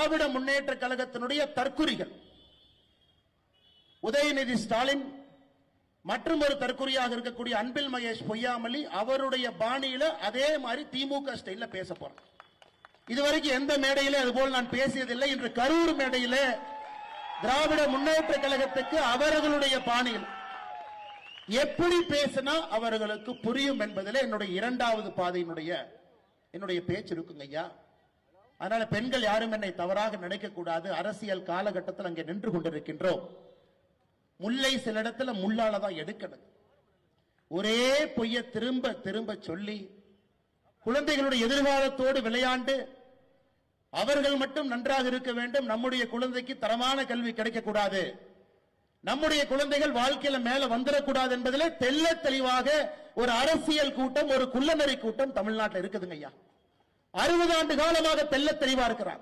திராவிட முன்னேற்ற கழகத்தினுடைய தற்குறிகள் உதயநிதி ஸ்டாலின் மற்றும் ஒரு தற்குறியாக இருக்கக்கூடிய அன்பில் மகேஷ் பொய்யாமொழி அவருடைய பாணியில அதே மாதிரி திமுக ஸ்டைல்ல பேச போறேன். இதுவரைக்கும் எந்த மேடையிலே அதுபோல் நான் பேசியதில்லை. இன்று கரூர் மேடையிலே திராவிட முன்னேற்ற கழகத்துக்கு அவர்களுடைய பாணியில் எப்படி பேசினா அவர்களுக்கு புரியும் என்பதில் என்னுடைய இரண்டாவது பாதையினுடைய என்னுடைய பேச்சு இருக்குங்க ஐயா. அதனால பெண்கள் யாரும் என்னை தவறாக நினைக்க கூடாது. அரசியல் காலகட்டத்தில் அங்கே நின்று கொண்டிருக்கின்றோம். முல்லை சில இடத்துல முள்ளால தான் எடுக்கணும். ஒரே பொய்ய திரும்ப திரும்ப சொல்லி குழந்தைகளுடைய எதிர்காலத்தோடு விளையாண்டு அவர்கள் மட்டும் நன்றாக இருக்க வேண்டும், நம்முடைய குழந்தைக்கு தரமான கல்வி கிடைக்கக்கூடாது, நம்முடைய குழந்தைகள் வாழ்க்கையில மேல வந்துடக்கூடாது என்பதிலே தெல்ல தெளிவாக ஒரு அரசியல் கூட்டம், ஒரு குள்ளநெறி கூட்டம் தமிழ்நாட்டில் இருக்குதுங்க ஐயா. 60 ஆண்டு காலமாக தெல்ல தெளிவா இருக்கிறார்.